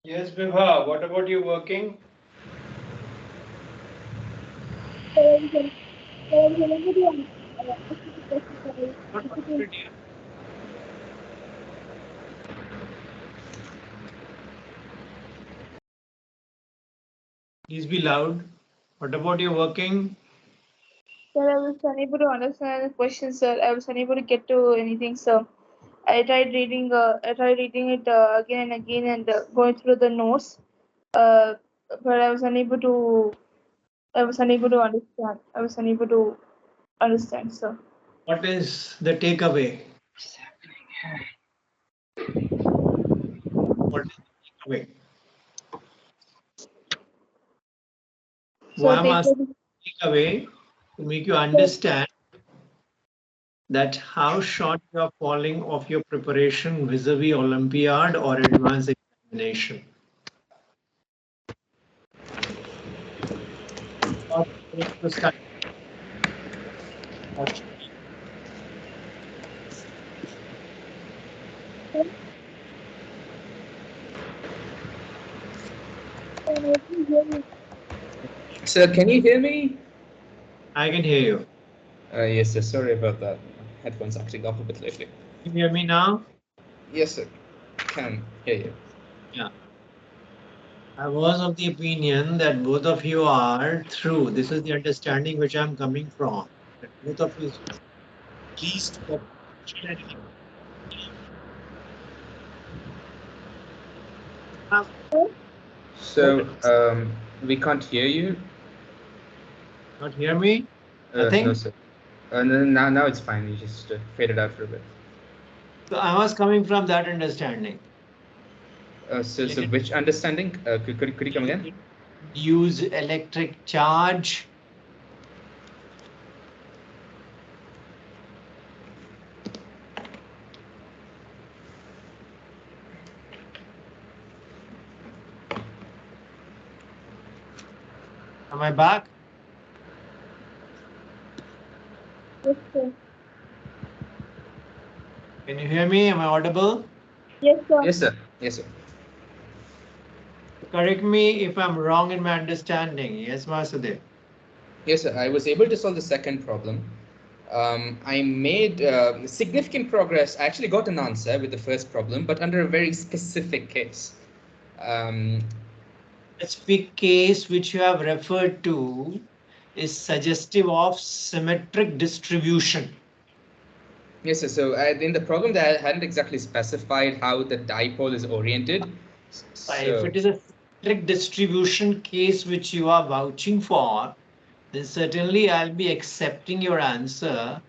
Yes, Vibha, what about you working? Not audible, dear. Please be loud. What about you working? Sir, I was unable to understand the question, sir. I was unable to get to anything, sir. I tried reading it again and again and going through the notes, uh, but I was unable to understand. I was unable to understand, sir. What is the takeaway? What is the takeaway? So Why I'm take asking it. takeaway to make you understand that how short you are falling of your preparation vis-a-vis Olympiad or advanced examination. Or to study. Sir, can you hear me? I can hear you. Yes, sir. Sorry about that. Headphones acting up a bit lately. Can you hear me now? Yes, sir. Can hear you. Yeah. I was of the opinion that both of you are through. This is the understanding which I'm coming from. That both of you least So, we can't hear you. not hear me? No, Nothing? sir. No, now it's fine. You just faded out for a bit. So I was coming from that understanding. So which understanding? Could you come again? Use electric charge. Am I back? Yes, sir. Can you hear me? Am I audible? Yes, sir. Yes, sir. Yes, sir. Correct me if I'm wrong in my understanding. Yes, Vasudev. Yes, sir. I was able to solve the second problem. I made significant progress. I actually got an answer with the first problem, but under a very specific case. Um, Specific case which you have referred to is suggestive of symmetric distribution. Yes, sir. So in the problem that I hadn't exactly specified how the dipole is oriented. If it is a symmetric distribution case which you are vouching for, then certainly I'll be accepting your answer,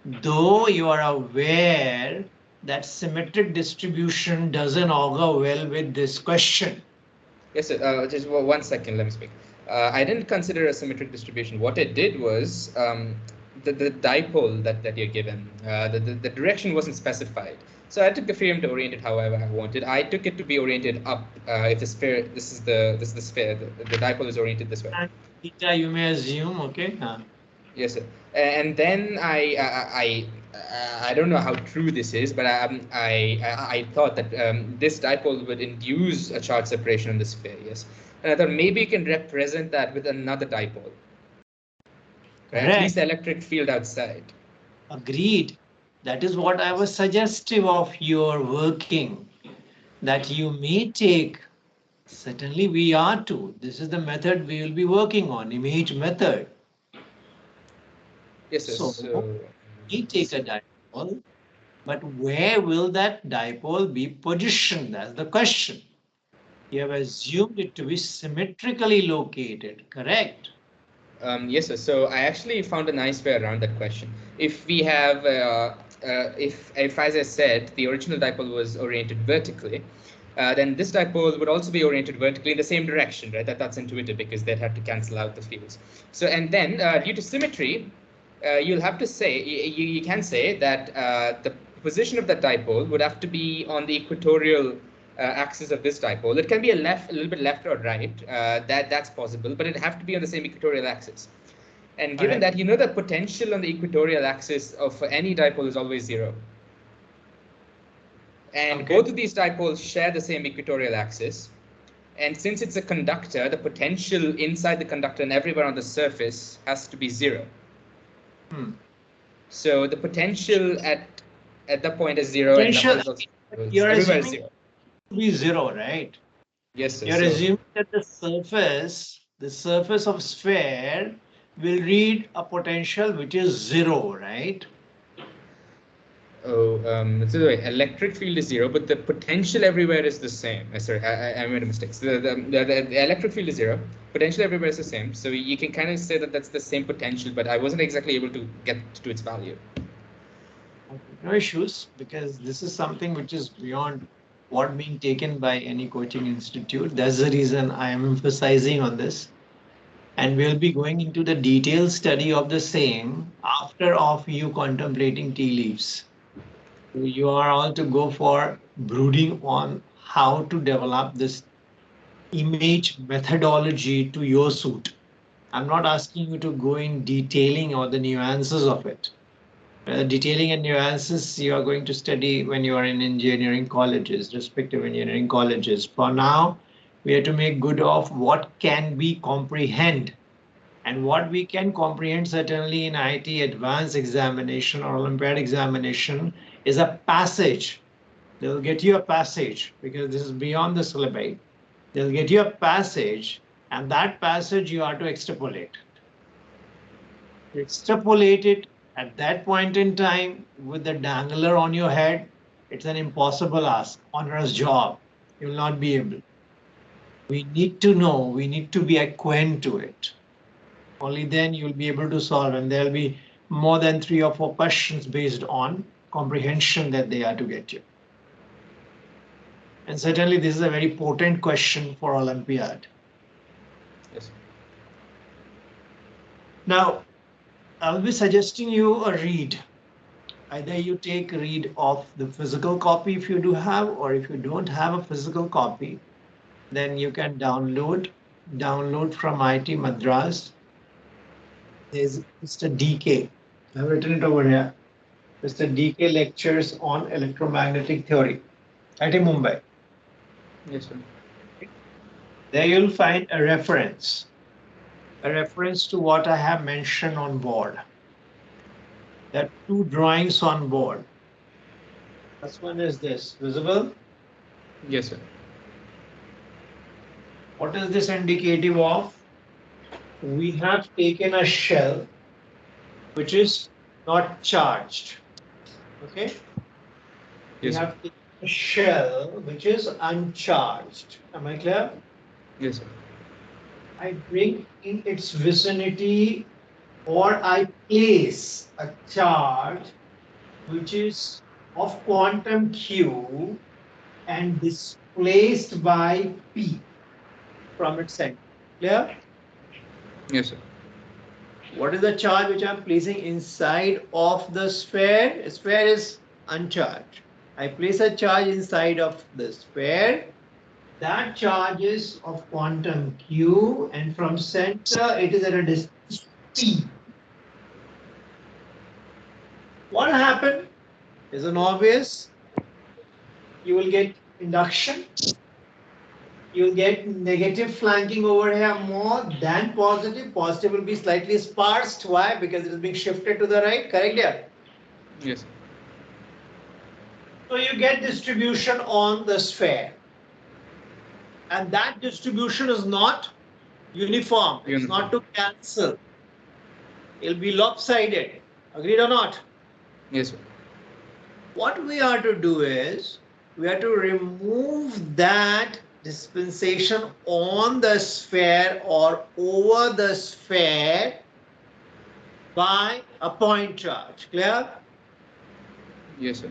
though you are aware that symmetric distribution doesn't augur well with this question. Yes, sir. Just 1 second, let me speak. I didn't consider a symmetric distribution. What I did was the dipole that you're given, the direction wasn't specified. So I took the theorem to orient it however I wanted. I took it to be oriented up. If the sphere, this is the sphere, the dipole is oriented this way. And theta you may assume, okay? Yes, sir. And then I don't know how true this is, but I thought that this dipole would induce a charge separation in the sphere. Yes, and I thought maybe you can represent that with another dipole. At least the electric field outside. Agreed. That is what I was suggestive of your working, that you may take. Certainly we are too. This is the method we will be working on, image method. Yes, sir. So we take a dipole, but where will that dipole be positioned? That's the question. You have assumed it to be symmetrically located, correct? Yes, sir. So I actually found a nice way around that question. If we have, if as I said, the original dipole was oriented vertically, then this dipole would also be oriented vertically in the same direction, right? That's intuitive because they'd have to cancel out the fields. So and then due to symmetry, you'll have to say you can say that the position of that dipole would have to be on the equatorial axis of this dipole. It can be a little bit left or right. That's possible, but it'd have to be on the same equatorial axis. And given that, you know, the potential on the equatorial axis of any dipole is always 0. And both of these dipoles share the same equatorial axis. And since it's a conductor, the potential inside the conductor and everywhere on the surface has to be 0. So the potential at that point is 0, Potential, and also you're everywhere is assuming 0. to be 0, right? Yes, sir. You're assuming that the surface of sphere will read a potential which is 0, right? Oh, so the electric field is 0, but the potential everywhere is the same. Sorry, I made a mistake. So the electric field is 0, potential everywhere is the same. So you can kind of say that that's the same potential, but I wasn't exactly able to get to its value. Okay, no issues, because this is something which is beyond what being taken by any coaching institute. That's the reason I am emphasizing on this. And we'll be going into the detailed study of the same after of you contemplating tea leaves. You are all to go for brooding on how to develop this image methodology to your suit. I'm not asking you to go in detailing or the nuances of it. Detailing and nuances you are going to study when you are in engineering colleges, respective engineering colleges. For now, we have to make good of what can we comprehend. And what we can comprehend certainly in IIT advanced examination or Olympiad examination is a passage. They'll get you a passage because this is beyond the syllabi. They'll get you a passage, and that passage you are to extrapolate. Extrapolate it at that point in time with the dangler on your head. It's an impossible ask, onerous job. You will not be able. We need to know, we need to be acquainted to it. Only then you'll be able to solve, and there'll be more than 3 or 4 questions based on comprehension that they are to get you. And certainly this is a very potent question for Olympiad. Yes. Now, I'll be suggesting you a read. Either you take a read of the physical copy if you do have, or if you don't have a physical copy, then you can download from IIT Madras. There's Mr. DK. I've written it over here. Mr. DK lectures on electromagnetic theory. IIT Mumbai. Yes, sir. There you'll find a reference to what I have mentioned on board. There are 2 drawings on board. First one is this, visible? Yes, sir. What is this indicative of? We have taken a shell which is not charged. Okay? We Yes, sir. have taken a shell which is uncharged. Am I clear? Yes, sir. I bring in its vicinity, or I place a charge which is of quantum Q and displaced by P from its center. Clear? Yes, sir. What is the charge which I'm placing inside of the sphere? The sphere is uncharged. I place a charge inside of the sphere. That charge is of quantum Q, and from center it is at a distance P. What happened? Isn't obvious? You will get induction. You'll get negative flanking over here more than positive. Positive will be slightly sparse. Why? Because it is being shifted to the right. Correct here? Yes. So you get distribution on the sphere. And that distribution is not uniform. It's not to cancel. It'll be lopsided. Agreed or not? Yes, sir. What we are to do is, we are to remove that dispensation on the sphere or over the sphere by a point charge. Clear? Yes, sir.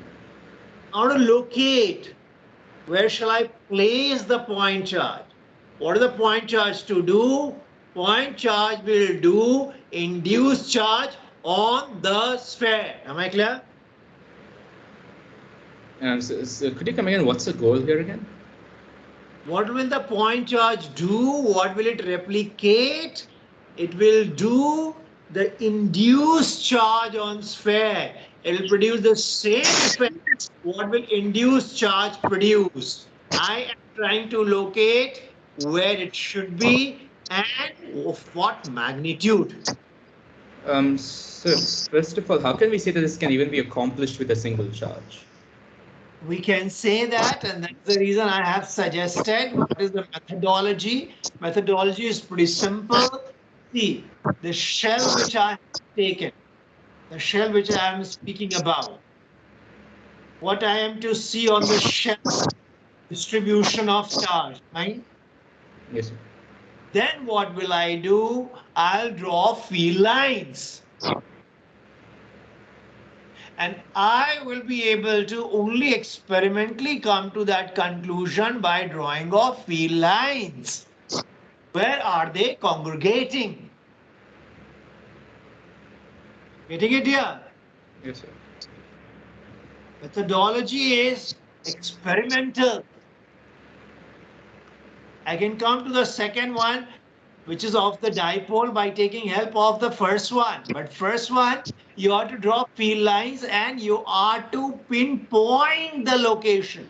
I want to locate where shall I place the point charge. What is the point charge to do? Point charge will do induced charge on the sphere. Am I clear? So could you come again? What's the goal here again? What will the point charge do? What will it replicate? It will do the induced charge on sphere. It will produce the same effect. What will induced charge produce? I am trying to locate where it should be, and of what magnitude. So first of all, how can we say that this can even be accomplished with a single charge? We can say that, and that's the reason I have suggested what is the methodology. Methodology is pretty simple. See, the shell which I have taken, the shell which I am speaking about, what I am to see on the shell distribution of charge, right? Yes, sir. Then what will I do? I'll draw field lines. And I will be able to only experimentally come to that conclusion by drawing of field lines. Where are they congregating? Getting it here? Yes, sir. Methodology is experimental. I can come to the second one, which is of the dipole, by taking help of the first one. But first one, you have to draw field lines and you are to pinpoint the location.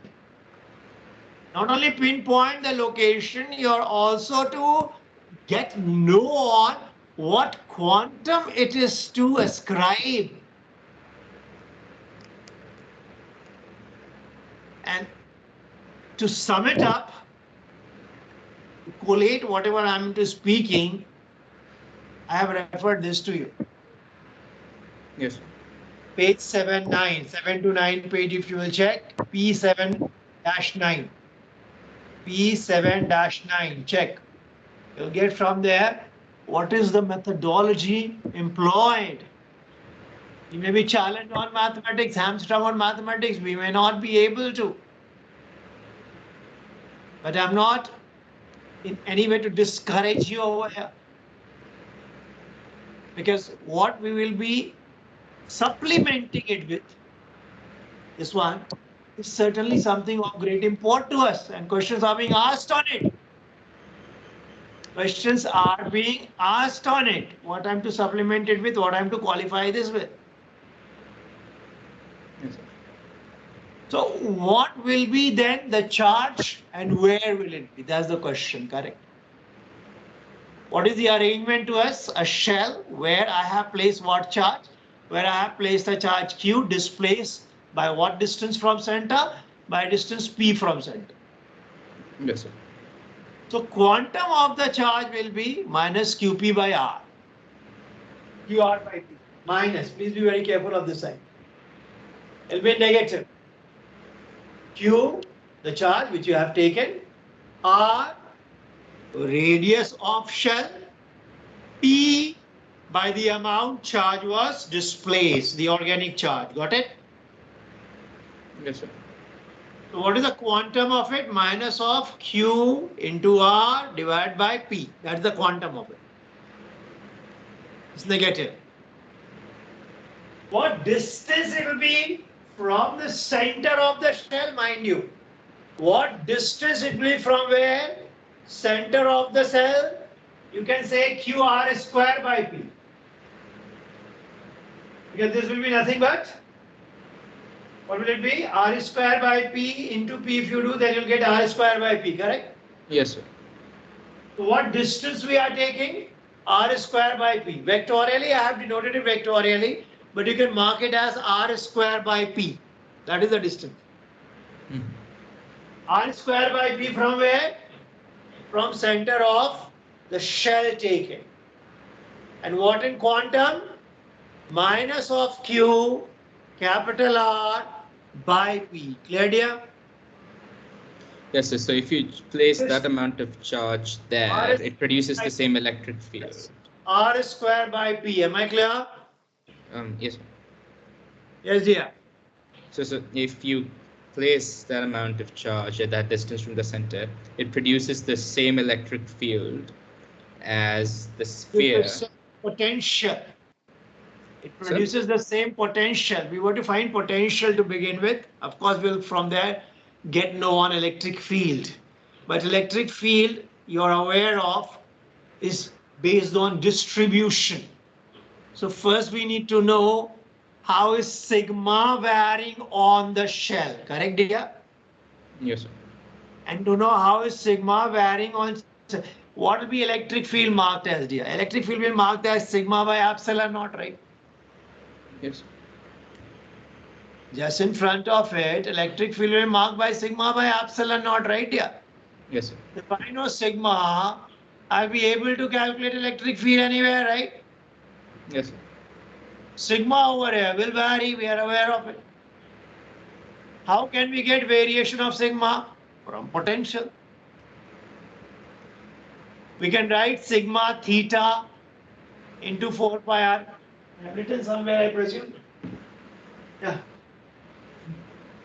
Not only pinpoint the location, you are also to know on what quantum it is to ascribe. And to sum it up, to collate whatever I'm speaking, I have referred this to you. Yes, sir. Page 7 to 9 page, if you will check, P7-9. P7-9, check. You'll get from there what is the methodology employed. You may be challenged on mathematics, hamstrung on mathematics, we may not be able to. But I'm not in any way to discourage you over here. Because what we will be supplementing it with, this one, is certainly something of great import to us, and questions are being asked on it. Questions are being asked on it. What I'm to supplement it with, what I'm to qualify this with. Yes, sir. So what will be then the charge and where will it be? That's the question, correct? What is the arrangement to us? A shell where I have placed what charge? Where I have placed the charge Q displaced by what distance from center? By distance P from center. Yes, sir. So quantum of the charge will be minus QP by R. QR by P. Minus. Please be very careful of this side. It will be negative. Q, the charge which you have taken. R, radius of shell. P, by the amount charge was displaced, the organic charge. Got it? Yes, sir. So what is the quantum of it? Minus of Q into R divided by P. That's the quantum of it. It's negative. What distance it will be from the center of the shell, mind you? What distance it will be from where? Center of the cell. You can say QR square by P. Because this will be nothing but, what will it be? R square by P into P. If you do, then you'll get R square by P, correct? Yes, sir. So what distance we are taking? R square by P. Vectorially, I have denoted it vectorially, but you can mark it as R square by P. That is the distance. R square by P from where? From center of the shell taken. And what in quantum? Minus of Q, capital R by P. Clear, dear? Yes, sir. So if you place that amount of charge there, is- it produces the same electric field. R square by P. Am I clear? Yes, sir. Yes, dear. So if you place that amount of charge at that distance from the center, it produces the same electric field as the sphere. It's potential. It produces the same potential. We want to find potential to begin with. Of course, we'll from there get know on electric field. But electric field, you're aware of, is based on distribution. So first we need to know how is sigma varying on the shell. Correct, dear? Yes, sir. and to know how is sigma varying on what will be electric field marked as, dear? Electric field will be marked as sigma by epsilon naught, right? Yes. Just in front of it, electric field will be marked by sigma by epsilon naught, right, dear? Yes, sir. If I know sigma, I'll be able to calculate electric field anywhere, right? Yes, sir. Sigma over here will vary, we are aware of it. How can we get variation of sigma? From potential. We can write sigma theta into 4 pi r. I have written somewhere, I presume. Yeah.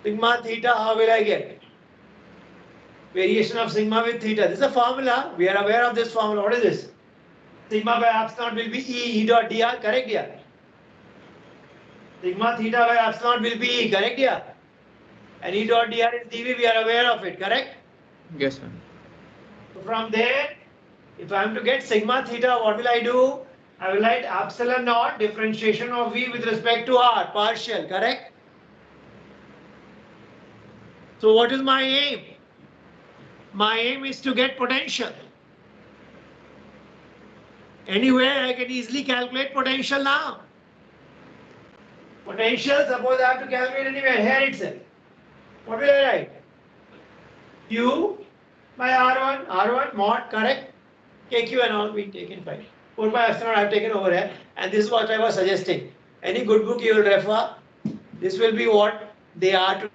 Sigma theta, how will I get? Variation of sigma with theta. This is a formula. We are aware of this formula. What is this? Sigma by epsilon will be E dot dr. Correct here. Sigma theta by epsilon will be E. Correct here. And E dot dr is dv. We are aware of it. Correct? Yes, sir. So from there, if I am to get sigma theta, what will I do? I will write epsilon naught differentiation of V with respect to R, partial, correct? So what is my aim? My aim is to get potential. Anywhere I can easily calculate potential now. Potential, suppose I have to calculate anywhere, here itself. What will I write? Q by R1 mod, correct? KQ and all being taken by 4 by epsilon I have taken over here, and this is what I was suggesting. Any good book you will refer, this will be what they are to,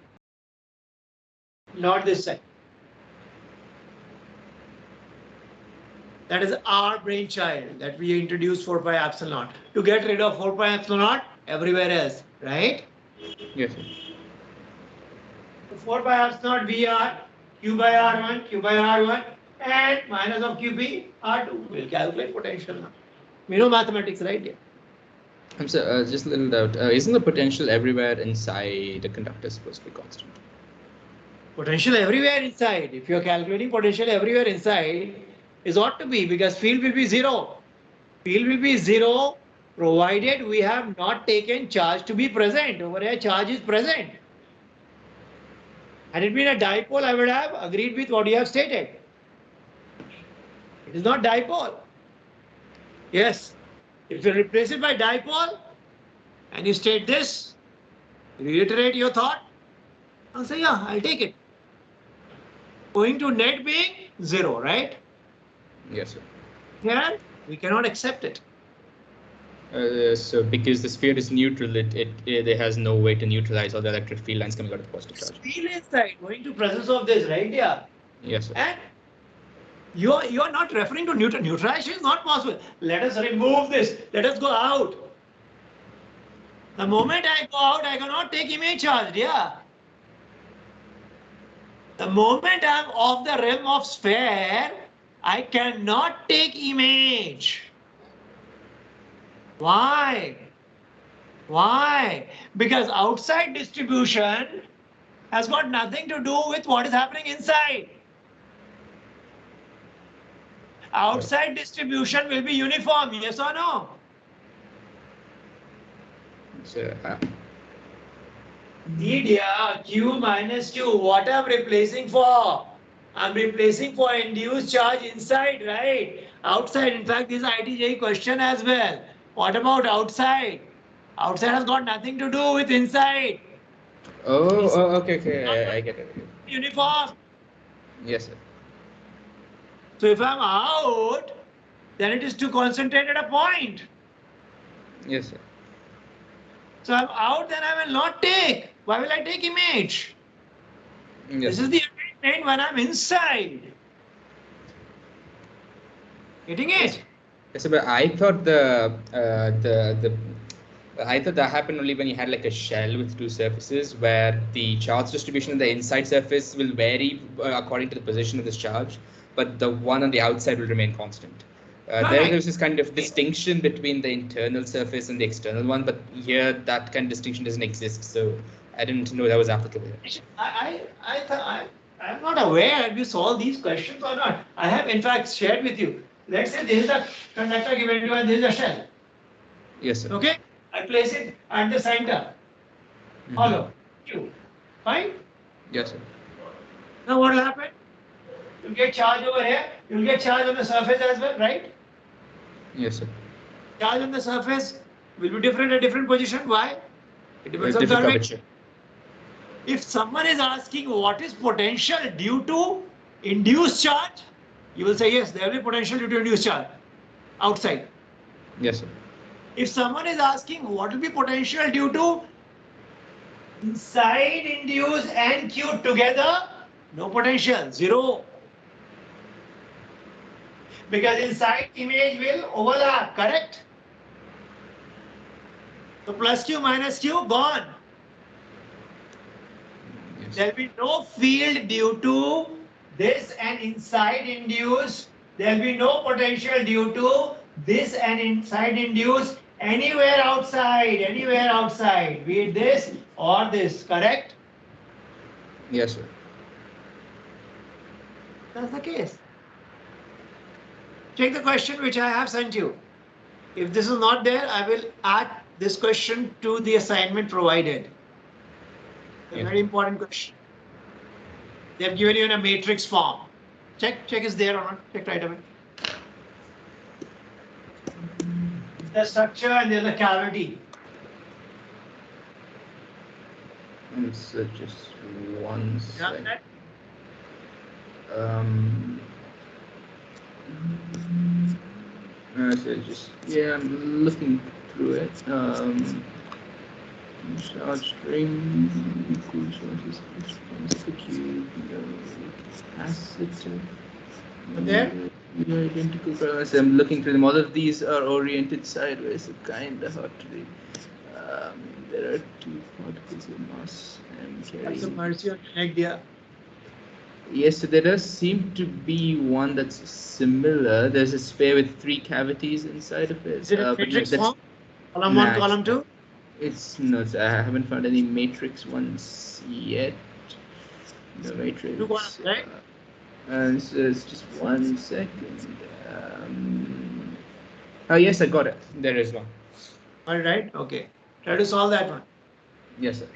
not this side. That is our brainchild that we introduced 4 pi epsilon naught to get rid of 4 pi epsilon naught everywhere else, right? Yes, sir. 4 by epsilon naught VR, Q by R1, Q by R1, and minus of QB R2. We'll calculate potential now. We know mathematics, right? Yeah. I'm sorry, just a little doubt. Isn't the potential everywhere inside the conductor supposed to be constant? Potential everywhere inside. If you're calculating potential everywhere inside, is ought to be, because field will be zero. Field will be zero provided we have not taken charge to be present. Over here, charge is present. Had it been a dipole, I would have agreed with what you have stated. It is not dipole. Yes. If you replace it by dipole and you state this, reiterate your thought, I'll say, yeah, I'll take it. Going to net being zero, right? Yes, sir. Here, we cannot accept it. So because the sphere is neutral, it has no way to neutralize all the electric field lines coming out of the positive charge. Field inside, going to presence of this, right? Yeah. Yes, sir. And you are not referring to neutral. Neutralization is not possible. Let us remove this. Let us go out. The moment I go out, I cannot take image charge. Yeah. The moment I am off the realm of sphere, I cannot take image. Why? Why? Because outside distribution has got nothing to do with what is happening inside. Outside distribution will be uniform, yes or no? So, Yeah, Q minus Q, what I'm replacing for? I'm replacing for induced charge inside, right? Outside, in fact, this ITJ question as well. What about outside? Outside has got nothing to do with inside. okay. I get it. Uniform. Yes, sir. So if I'm out, then it is to concentrate at a point. Yes, sir. So I'm out, then I will not take. Why will I take image? Yes, This sir. is the arrangement when I'm inside. Getting it? Yes, sir, but I thought I thought that happened only when you had like a shell with two surfaces where the charge distribution of the inside surface will vary according to the position of this charge, but the one on the outside will remain constant. There's this kind of distinction between the internal surface and the external one, but here that kind of distinction doesn't exist, so I didn't know that was applicable. I'm not aware have you solved these questions or not. I have in fact shared with you. Let's say this is the conductor given to you and this is the shell. Yes, sir. Okay? I place it at the center. Hollow. Q. Fine? Yes, sir. Now what will happen? you'll get charge over here, you'll get charge on the surface as well, right? Yes, sir. Charge on the surface will be different at different position. Why? It depends on Different curvature. curvature. If someone is asking what is potential due to induced charge, you will say yes, there will be potential due to induced charge outside. Yes, sir. If someone is asking what will be potential due to inside induced and Q together, no potential, zero. Because inside image will overlap, correct? So plus Q minus Q gone. Yes. There will be no field due to this and inside induced. There will be no potential due to this and inside induced anywhere outside, be it this or this, correct? Yes, sir. That's the case. Check the question which I have sent you. If this is not there, I will add this question to the assignment provided. A Yes. very important question. They have given you in a matrix form. Check is there or not. Check right away. The structure and there's a cavity. So just one Yeah, second. that- So just I'm looking through it. Charge string equals response to cube, capacitor. There? Identical parameters. I'm looking through them. All of these are oriented sideways, so kind of hard to read. There are two particles of mass and Have carrying. some mercy on your neck, dear. Yes, so there does seem to be one that's similar. There's a sphere with 3 cavities inside of it. Is it a but matrix that's- form? Column Nah, 1, it's column not. 2? It's not. I haven't found any matrix ones yet. No matrix. Two columns, right? And so it's just 1 second. Oh yes, I got it. There is one. All right, okay. Try to solve that one. Yes, sir.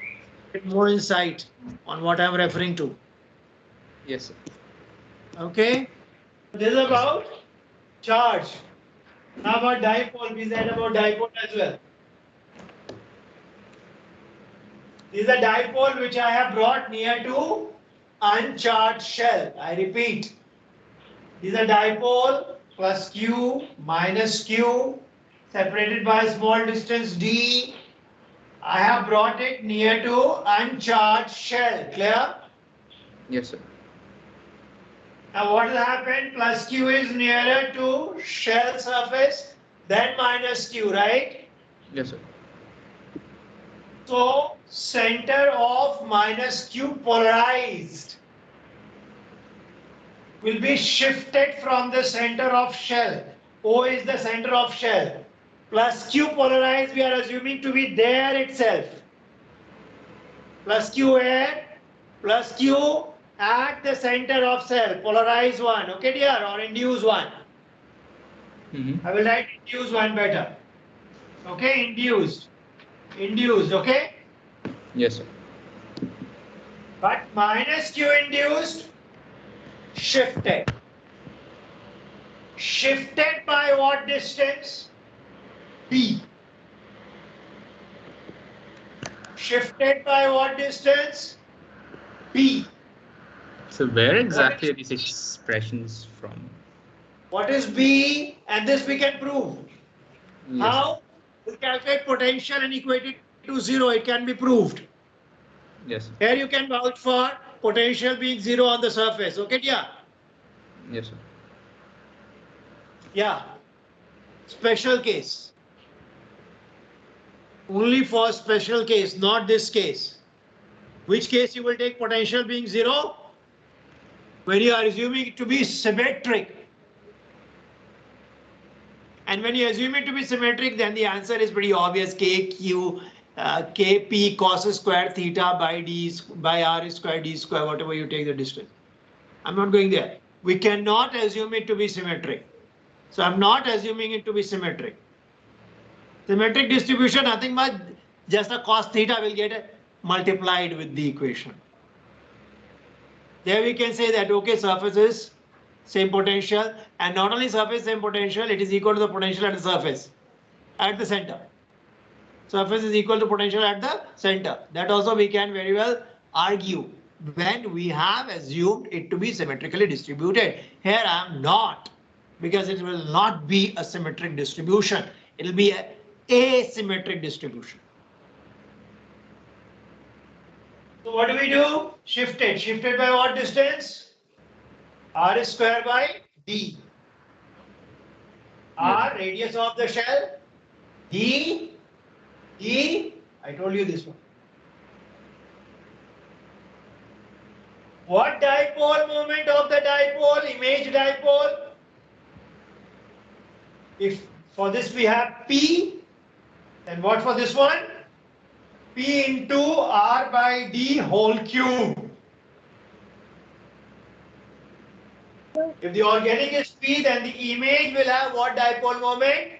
Get more insight on what I'm referring to. Yes, sir. Okay? This is about charge. Now about dipole, we said about dipole as well. This is a dipole which I have brought near to uncharged shell. I repeat. This is a dipole plus Q minus Q separated by a small distance d. I have brought it near to uncharged shell. Clear? Yes, sir. Now what will happen? Plus Q is nearer to shell surface than minus Q, right? Yes, sir. So center of minus Q polarized will be shifted from the center of shell. O is the center of shell. Plus Q polarized we are assuming to be there itself. Plus Q where? Plus Q at the center of cell. Polarized one. Okay dear? Or induced one. I will write induced one better. Okay? Induced. Induced. Okay? Yes, sir. But minus Q induced, shifted. Shifted by what distance? B. Shifted by what distance? B. So where exactly are these expressions from? What is B? And this we can prove. Yes, How? We calculate potential and equate it to 0. It can be proved. sir. Yes, sir. Here you can vouch for potential being 0 on the surface. Okay, yeah? Yes, sir. Yeah. Special case. Only for special case, not this case. Which case you will take potential being 0? When you are assuming it to be symmetric. And when you assume it to be symmetric, then the answer is pretty obvious. Kp cos square theta by r square d square, whatever you take the distance. I'm not going there. We cannot assume it to be symmetric. So I'm not assuming it to be symmetric. Symmetric distribution, nothing much, just a cos theta will get multiplied with the equation. There we can say that, okay, surface is same potential, and not only surface same potential, it is equal to the potential at the surface, at the center. Surface is equal to potential at the center. That also we can very well argue when we have assumed it to be symmetrically distributed. Here I am not, because it will not be a symmetric distribution. It will be an asymmetric distribution. So what do? Shifted. Shifted by what distance? R square by D. R, radius of the shell. D, I told you this one. What dipole moment of the dipole? Image dipole. If for this we have P, then what for this one? P into R by D whole cube. If the organic is P, then the image will have what dipole moment?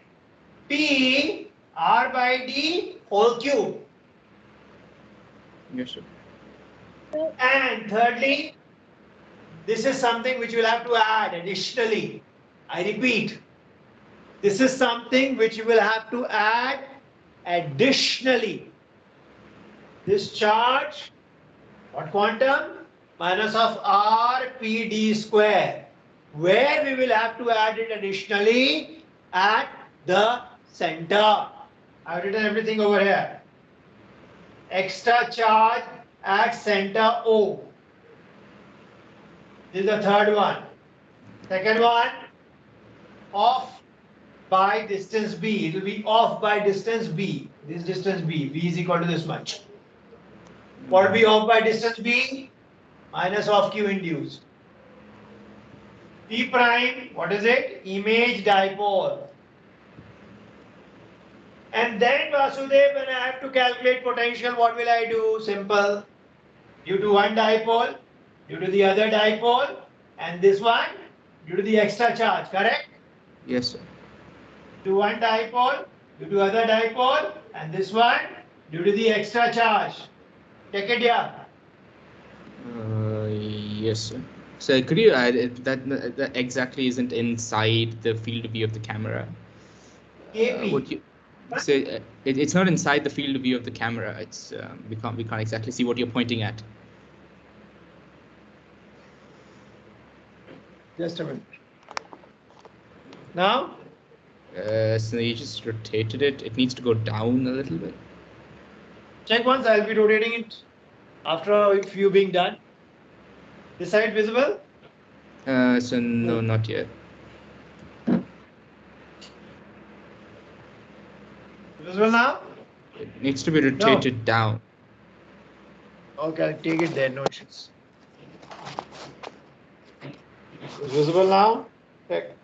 P R by D whole cube. Yes, sir. And thirdly, this is something which we'll have to add additionally. I repeat, this is something which you will have to add additionally. This charge, what quantum? Minus of R P D square, where we will have to add it additionally at the center. I've written everything over here. Extra charge at center O. This is the third one. Second one, off by distance B. It will be off by distance B. This distance B. B is equal to this much. What will be off by distance B? Minus of Q induced. P prime, what is it? Image dipole. And then Vasudev, when I have to calculate potential, what will I do? Simple. Due to one dipole, due to the other dipole, and this one, due to the extra charge, correct? Yes, sir. To one dipole, due to other dipole, and this one, due to the extra charge. Take it here. Yes, sir. So could you add that exactly isn't inside the field of view of the camera? KP. So it's not inside the field of view of the camera. It's we can't exactly see what you're pointing at. Just a minute. Now? So you just rotated it. It needs to go down a little bit. Check once. I'll be rotating it after a few being done. This side visible? So no, not yet. Visible now? It needs to be rotated down. Okay, I'll take it there. No issues. Is visible now? Check.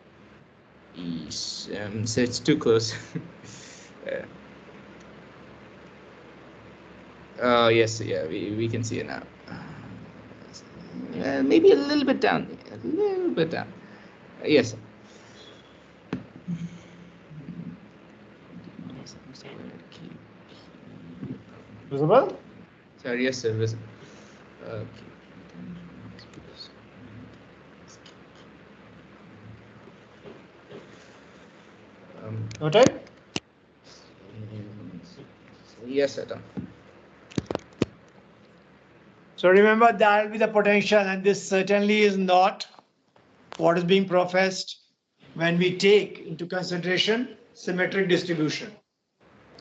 Yes, so it's too close. Yes, yeah, we can see it now. Maybe a little bit down. A little bit down. Yes. Visible? Sorry, yes, sir. Visible. Okay. Noted? Yes, sir. Done. So remember that will be the potential, and this certainly is not what is being professed when we take into consideration symmetric distribution.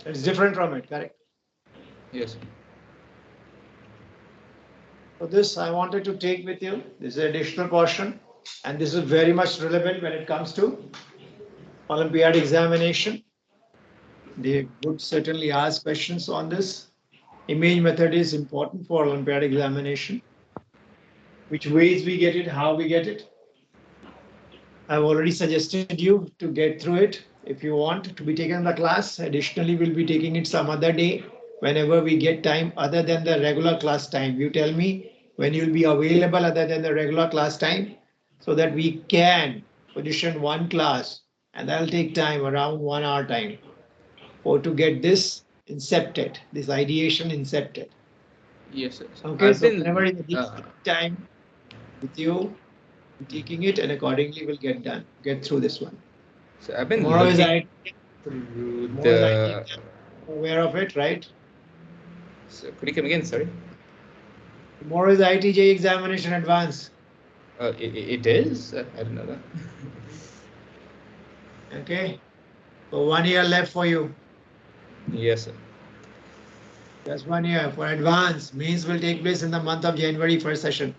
It's different from it, correct? Yes. So this I wanted to take with you. This is an additional portion, and this is very much relevant when it comes to Olympiad examination. They would certainly ask questions on this. Image method is important for Olympiad examination. Which ways we get it, how we get it. I've already suggested you to get through it. If you want to be taken in the class, additionally, we'll be taking it some other day whenever we get time other than the regular class time. You tell me when you'll be available other than the regular class time so that we can position one class, and that'll take time, around 1 hour time, or to get this incepted, this ideation incepted. Yes, sir. Okay, so whenever in the time with you, taking it, and accordingly we'll get through this one. So I've been Tomorrow is looking IT. through Tomorrow is the. IT. Aware of it, right? So could you come again? Sorry. Tomorrow is ITJ examination advance. It is. I don't know that. Okay. So 1 year left for you. Yes, sir. Just 1 year for advance. Means will take place in the month of January, first session.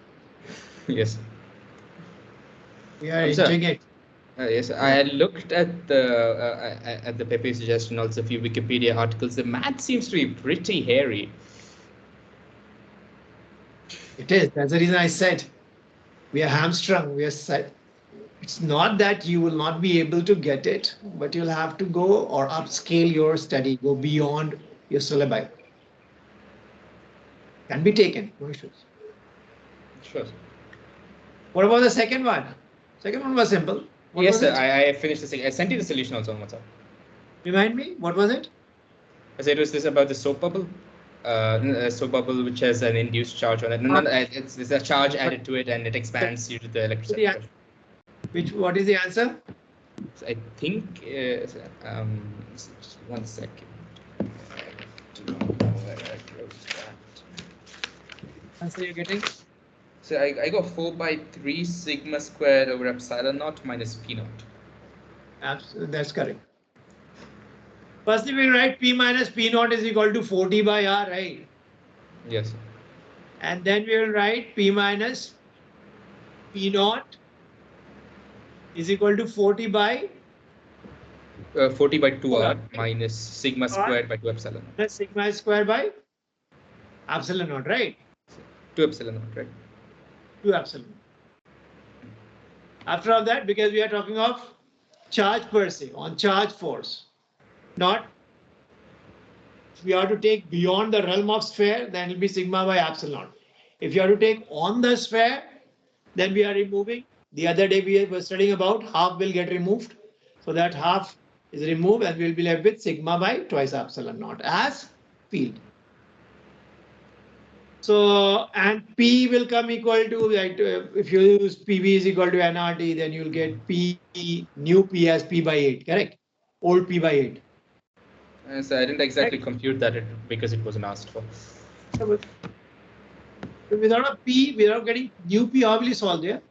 Yes, sir. We are Sir. entering it. Yes, I had looked at the Pepe suggestion, also a few Wikipedia articles. The math seems to be pretty hairy. It is. That's the reason I said we are hamstrung. We are set. It's not that you will not be able to get it, but you'll have to go or upscale your study, go beyond your syllabi. Can be taken, no issues. Sure. What about the second one? Second one was simple. What yes, was sir. it? I finished the. I sent you the solution also on WhatsApp. Remind me, what was it? I said it was this about the soap bubble. Soap bubble which has an induced charge on it. There's a charge added to it and it expands due to the electric Yeah. pressure. What is the answer? So I think just 1 second. I do not know where I wrote that. Answer you're getting? So I got 4/3 sigma squared over epsilon naught minus p naught. That's correct. Firstly, we write P minus P naught is equal to 40 by R, right? Yes. And then we will write P minus P naught is equal to 40 by 40 by 2r minus sigma squared by 2 epsilon naught. Plus sigma squared by epsilon naught, right? 2 epsilon naught, right? 2 epsilon. After all that, because we are talking of charge per se, on charge force, not if we are to take beyond the realm of sphere, then it will be sigma by epsilon. If you are to take on the sphere, then we are removing. The other day we were studying about half will get removed. So that half is removed and we'll be left with sigma by twice epsilon naught as field. So, and P will come equal to, like, if you use PV is equal to nRT, then you'll get P, new P as P by 8, correct? Old P by 8. So I didn't exactly compute that because it wasn't asked for. So without a P, without getting new P, how will you solve there?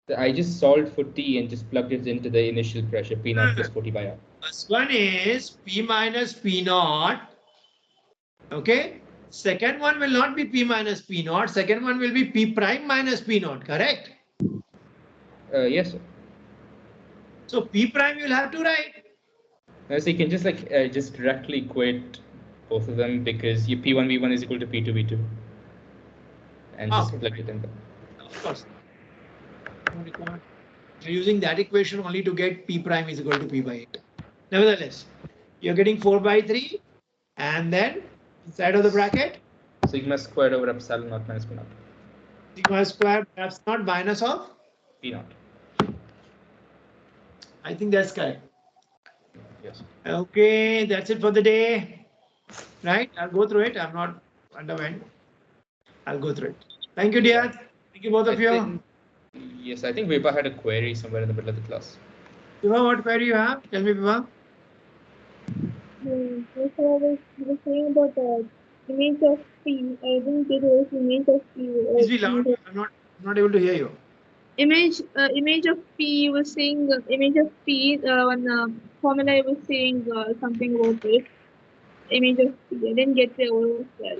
So I just solved for T and just plugged it into the initial pressure, P naught plus 40 by R. First one is P minus P naught. Okay. Second one will not be P minus P naught. Second one will be P prime minus P naught, correct? Yes, sir. So P prime you'll have to write. So you can just just directly equate both of them because your P1 V1 is equal to P2 V2. And just plug it in there. Of course. You're using that equation only to get P prime is equal to P by 8. Nevertheless, you're getting 4 by 3 and then inside of the bracket sigma squared over epsilon naught minus P naught. Sigma squared epsilon naught minus of P naught. I think that's correct. Yes. Okay, that's it for the day. Right? I'll go through it. I'm not underwhelmed. I'll go through it. Thank you, dear. Thank you, both of you. Yes, I think Vibha had a query somewhere in the middle of the class. Vibha, what query you have? Tell me, Vibha. Yes, I was saying about the image of P. I didn't get the image of P. Please be loud. I'm not able to hear you. Image of P. You were saying image of P. One formula I was saying something about it. Image of P. I didn't get the overall well.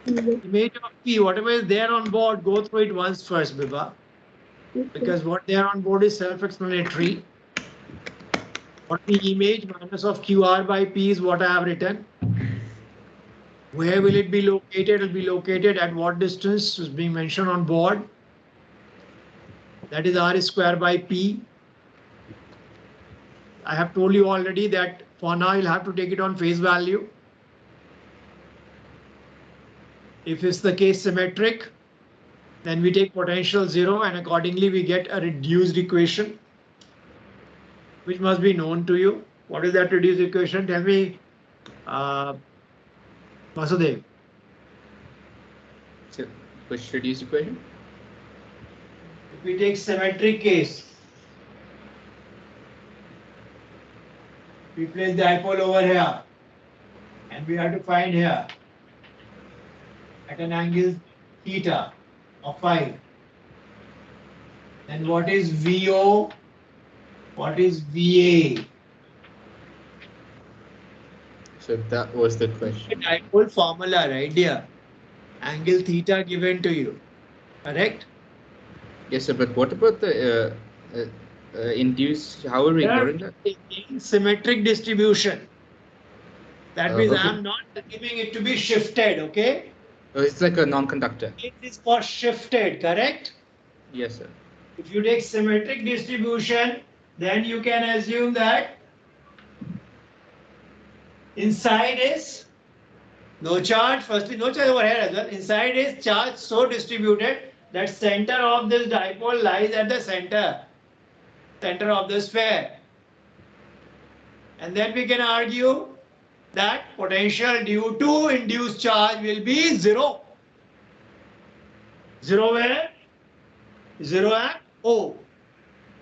Image of P. Whatever is there on board, go through it once first, Vibha. Because what they are on board is self-explanatory. What the image minus of QR by P is what I have written. Where will it be located? It will be located at what distance is being mentioned on board. That is R square by P. I have told you already that for now you'll have to take it on face value. If it's the case symmetric, then we take potential 0 and accordingly we get a reduced equation which must be known to you. What is that reduced equation? Tell me, So, which reduced equation? we take symmetric case. We place dipole over here. And we have to find here at an angle theta of 5. Then what is VO? What is VA? So that was the question. Dipole formula, right, dear? Angle theta given to you. Correct? Yes, sir. But what about the induced? How are we ignoring that? Symmetric distribution. That means Okay. I'm not giving it to be shifted, okay? It's like a non-conductor. It is for shifted, correct? Yes, sir. If you take symmetric distribution, then you can assume that inside is no charge. Firstly, no charge over here as well. Inside is charge so distributed that center of this dipole lies at the center of the sphere. And then we can argue that potential due to induced charge will be 0. 0 where? 0 at O.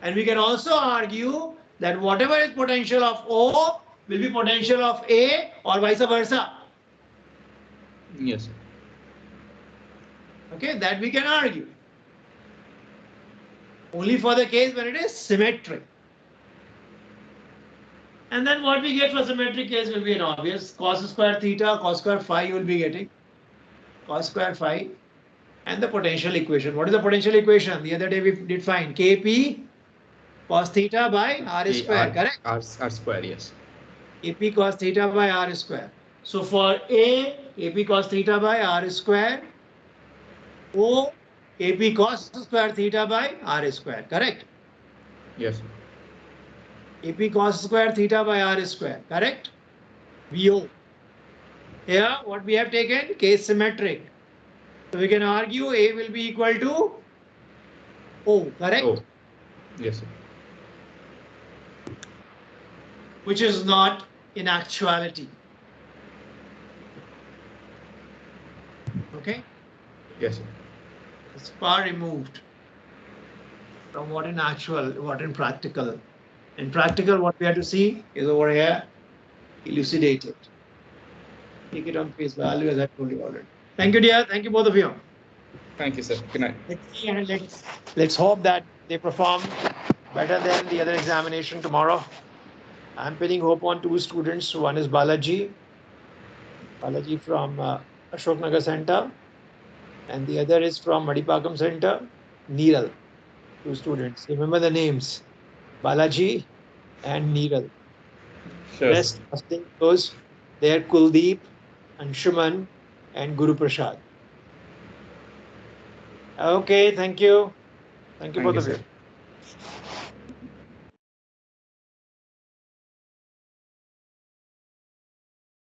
And we can also argue that whatever is potential of O will be potential of A or vice versa. Yes, sir. Okay, that we can argue. Only for the case when it is symmetric. And then what we get for symmetric case will be an obvious cos square theta, cos square phi you will be getting. Cos square phi and the potential equation. What is the potential equation? The other day we did find Kp cos theta by r square, correct? R square, yes. Kp cos theta by r square. So for A, Kp cos theta by r square. O, Kp cos square theta by r square, correct? Yes. Kp cos square theta by r square, correct? VO. Here, what we have taken? Case symmetric. So we can argue A will be equal to O, correct? Oh, yes, sir. Which is not in actuality. Okay? Yes, sir. It's far removed from what in actual, what in practical. In practical, what we have to see is over here, elucidate it. Take it on face value as I told you already. Thank you, dear. Thank you, both of you. Thank you, sir. Good night. Let's see and let's hope that they perform better than the other examination tomorrow. I'm pinning hope on 2 students. One is Balaji from Ashok Nagar Center, and the other is from Madipakam Center, Neeral. 2 students. Remember the names, Balaji and Neeral. Sure. Rest those, they are Kuldeep, Anshuman, and Guru Prasad. Okay, thank you. Thank you both of you.